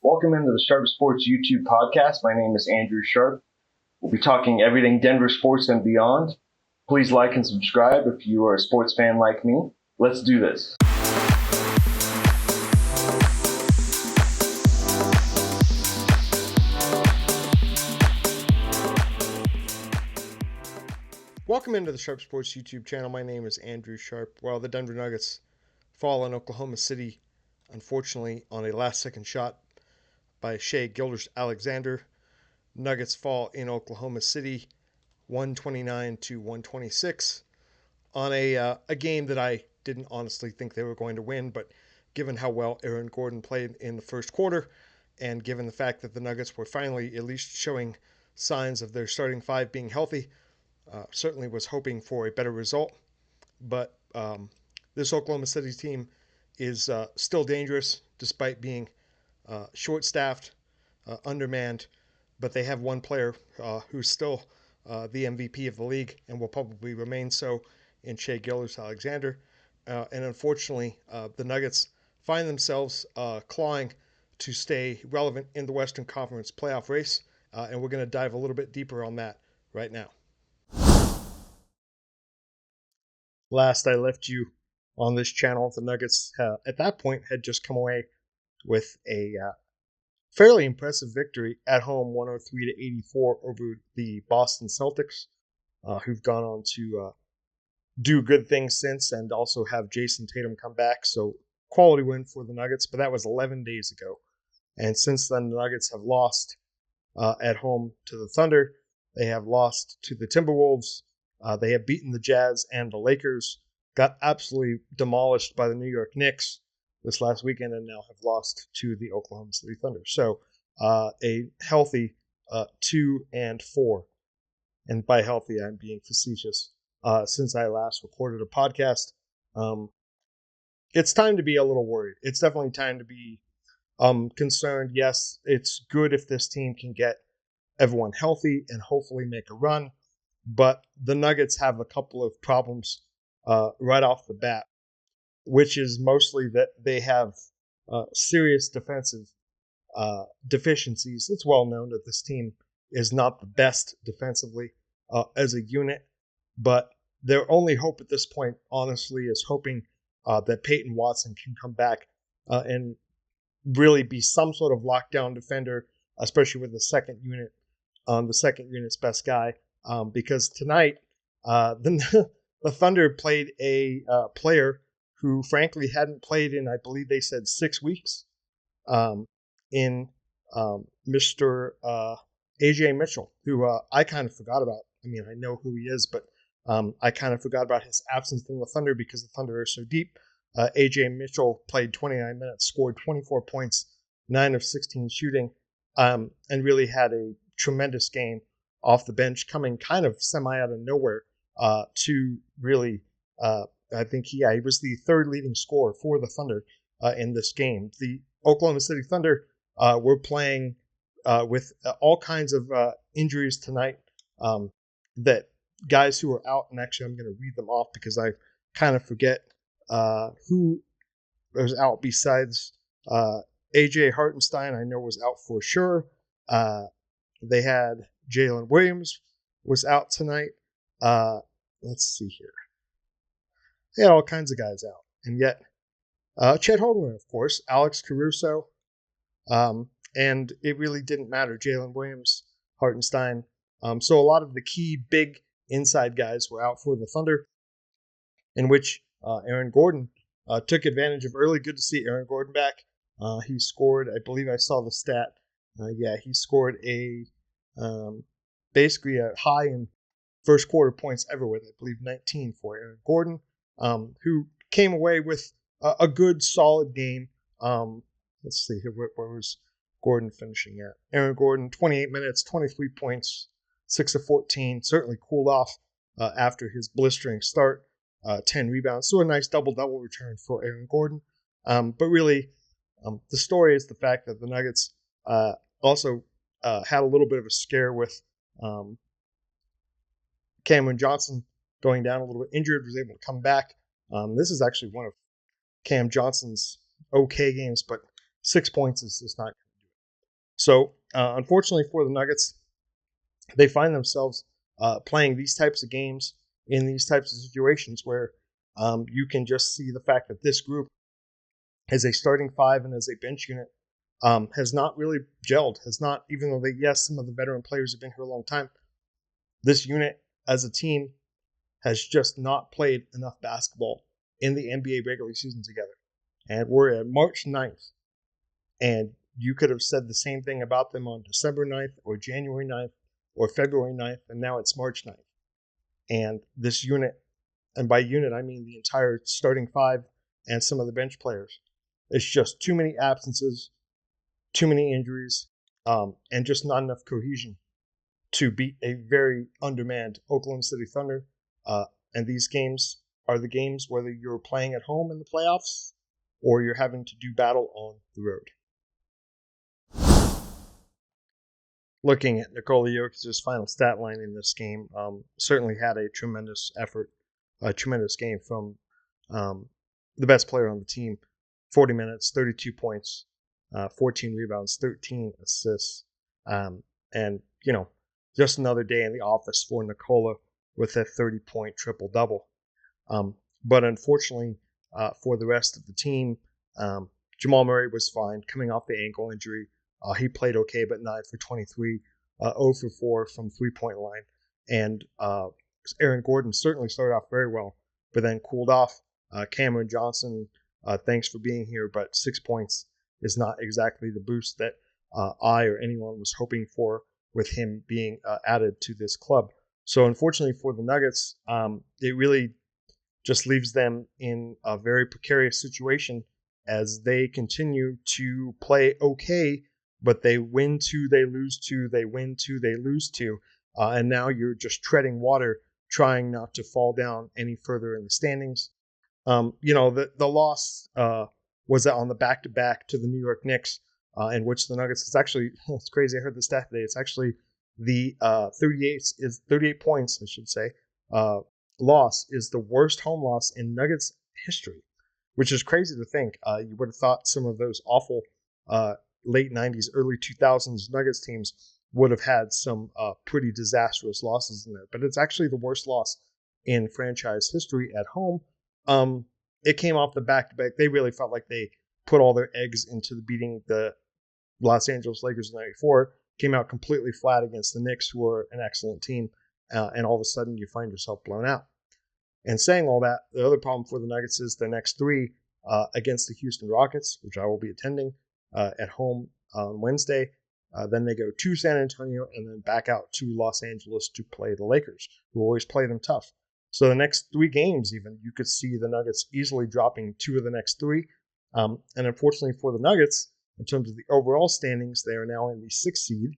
Welcome into the Sharp Sports YouTube podcast. My name is Andrew Sharp. We'll be talking everything Denver sports and beyond. Please like and subscribe if you are a sports fan like me. Let's do this. Welcome into the Sharp Sports YouTube channel. My name is Andrew Sharp. Well, the Denver Nuggets fall in Oklahoma City, unfortunately, on a last-second shot by Shai Gilgeous-Alexander. Nuggets fall in Oklahoma City, 129-126, on a game that I didn't honestly think they were going to win, but given how well Aaron Gordon played in the first quarter, and given the fact that the Nuggets were finally at least showing signs of their starting five being healthy, certainly was hoping for a better result, but this Oklahoma City team is still dangerous despite being short-staffed, undermanned, but they have one player who's still the MVP of the league and will probably remain so in Shai Gilgeous-Alexander. And unfortunately, the Nuggets find themselves clawing to stay relevant in the Western Conference playoff race, and we're going to dive a little bit deeper on that right now. Last I left you on this channel, the Nuggets at that point had just come away with a fairly impressive victory at home, 103-84 over the Boston Celtics, who've gone on to do good things since and also have Jason Tatum come back. So quality win for the Nuggets, but that was 11 days ago. And since then, the Nuggets have lost at home to the Thunder. They have lost to the Timberwolves. They have beaten the Jazz and the Lakers, got absolutely demolished by the New York Knicks this last weekend, and now have lost to the Oklahoma City Thunder. So a healthy 2-4. And by healthy, I'm being facetious. Since I last recorded a podcast, it's time to be a little worried. It's definitely time to be concerned. Yes, it's good if this team can get everyone healthy and hopefully make a run. But the Nuggets have a couple of problems right off the bat, which is mostly that they have serious defensive deficiencies. It's well known that this team is not the best defensively as a unit, but their only hope at this point, honestly, is hoping that Peyton Watson can come back and really be some sort of lockdown defender, especially with the second unit's best guy. Because tonight, the Thunder played a player who, frankly, hadn't played in, I believe they said, 6 weeks, in Mr. AJ Mitchell, who I kind of forgot about. I mean, I know who he is, but I kind of forgot about his absence in the Thunder because the Thunder are so deep. AJ Mitchell played 29 minutes, scored 24 points, 9 of 16 shooting, and really had a tremendous game off the bench, coming kind of semi out of nowhere to really, I think he was the third leading scorer for the Thunder in this game. The Oklahoma City Thunder were playing with all kinds of injuries tonight, that guys who are out, and actually I'm going to read them off because I kind of forget who was out besides AJ Hartenstein. I know was out for sure. They had Jalen Williams was out tonight. Let's see here. They had all kinds of guys out. And yet, Chet Holmgren, of course, Alex Caruso, and it really didn't matter. Jalen Williams, Hartenstein. So a lot of the key big inside guys were out for the Thunder, in which Aaron Gordon took advantage of early. Good to see Aaron Gordon back. He scored, I believe I saw the stat. He scored basically a high in first quarter points ever with, I believe, 19 for Aaron Gordon, who came away with a good, solid game. Let's see here, where was Gordon finishing at? Aaron Gordon, 28 minutes, 23 points, 6 of 14, certainly cooled off after his blistering start, 10 rebounds. So a nice double-double return for Aaron Gordon. But really, the story is the fact that the Nuggets also had a little bit of a scare with Cameron Johnson going down a little bit injured, was able to come back. This is actually one of Cam Johnson's okay games, but 6 points is not going to do So, unfortunately for the Nuggets, they find themselves playing these types of games in these types of situations where you can just see the fact that this group, as a starting five and as a bench unit, has not really gelled. Has not, even though yes, some of the veteran players have been here a long time. This unit as a team has just not played enough basketball in the NBA regular season together. And we're at March 9th. And you could have said the same thing about them on December 9th or January 9th or February 9th, and now it's March 9th. And this unit, and by unit I mean the entire starting five and some of the bench players, it's just too many absences, too many injuries, and just not enough cohesion to beat a very undermanned Oklahoma City Thunder. And these games are the games whether you're playing at home in the playoffs or you're having to do battle on the road. Looking at Nikola Jokic's final stat line in this game, certainly had a tremendous effort, a tremendous game from the best player on the team. 40 minutes, 32 points, 14 rebounds, 13 assists. And, just another day in the office for Nikola with a 30-point triple-double. But unfortunately for the rest of the team, Jamal Murray was fine coming off the ankle injury. He played okay, but 9 for 23, 0 for 4 from three-point line. And Aaron Gordon certainly started off very well, but then cooled off. Cameron Johnson, thanks for being here, but 6 points is not exactly the boost that I or anyone was hoping for with him being added to this club. So unfortunately for the Nuggets, it really just leaves them in a very precarious situation as they continue to play okay, but they win two, they lose two, they win two, they lose two. And now you're just treading water, trying not to fall down any further in the standings. The loss was on the back-to-back to the New York Knicks, in which the Nuggets, it's crazy, I heard the stat today, it's actually the 38 points, I should say, loss is the worst home loss in Nuggets history, which is crazy to think. You would have thought some of those awful late 90s, early 2000s Nuggets teams would have had some pretty disastrous losses in there, but it's actually the worst loss in franchise history at home. It came off the back-to-back. They really felt like they put all their eggs into beating the Los Angeles Lakers in '94. Came out completely flat against the Knicks, who are an excellent team, and all of a sudden you find yourself blown out. And saying all that, the other problem for the Nuggets is the next three against the Houston Rockets, which I will be attending at home on Wednesday. Then they go to San Antonio and then back out to Los Angeles to play the Lakers, who always play them tough. So the next three games, even, you could see the Nuggets easily dropping two of the next three. And unfortunately for the Nuggets, in terms of the overall standings, they are now in the 6th seed.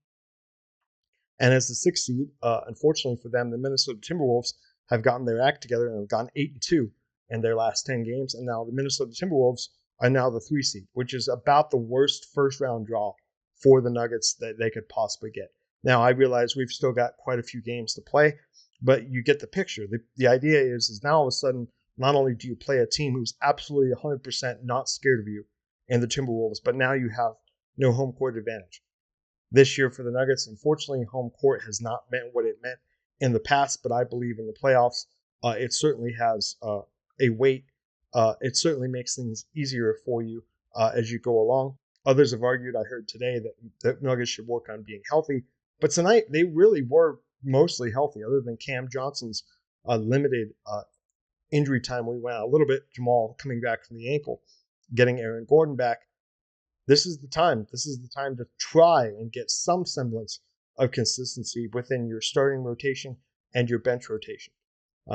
And as the 6th seed, unfortunately for them, the Minnesota Timberwolves have gotten their act together and have gone 8-2 in their last 10 games. And now the Minnesota Timberwolves are now the 3 seed, which is about the worst first-round draw for the Nuggets that they could possibly get. Now, I realize we've still got quite a few games to play, but you get the picture. The idea is now all of a sudden, not only do you play a team who's absolutely 100% not scared of you in the Timberwolves, but now you have no home court advantage. This year for the Nuggets, unfortunately, home court has not meant what it meant in the past, but I believe in the playoffs, it certainly has a weight. It certainly makes things easier for you as you go along. Others have argued, I heard today, that the Nuggets should work on being healthy. But tonight, they really were mostly healthy, other than Cam Johnson's limited injury time. We went out a little bit. Jamal coming back from the ankle, getting Aaron Gordon back. This is the time. This is the time to try and get some semblance of consistency within your starting rotation and your bench rotation,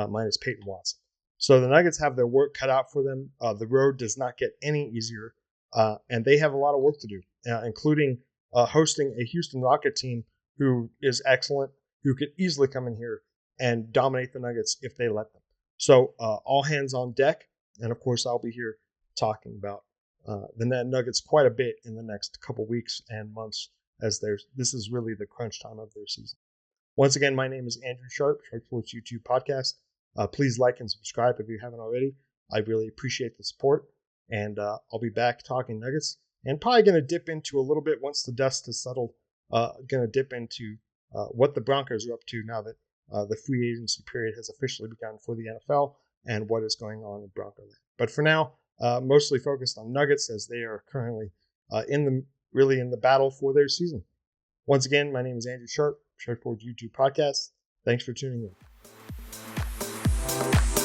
minus Peyton Watson. So the Nuggets have their work cut out for them. The road does not get any easier, and they have a lot of work to do, including hosting a Houston Rocket team who is excellent, who could easily come in here and dominate the Nuggets if they let them. So all hands on deck, and of course I'll be here talking about the Nuggets quite a bit in the next couple weeks and months, as this is really the crunch time of their season. Once again, my name is Andrew Sharp, Sharp Sports YouTube Podcast. Please like and subscribe if you haven't already. I really appreciate the support, and I'll be back talking Nuggets and probably going to dip into a little bit once the dust has settled. Going to dip into what the Broncos are up to now that the free agency period has officially begun for the NFL and what is going on in Broncoland. But for now, mostly focused on Nuggets as they are currently in the battle for their season. Once again, my name is Andrew Sharp, Sharpboard YouTube Podcast. Thanks for tuning in.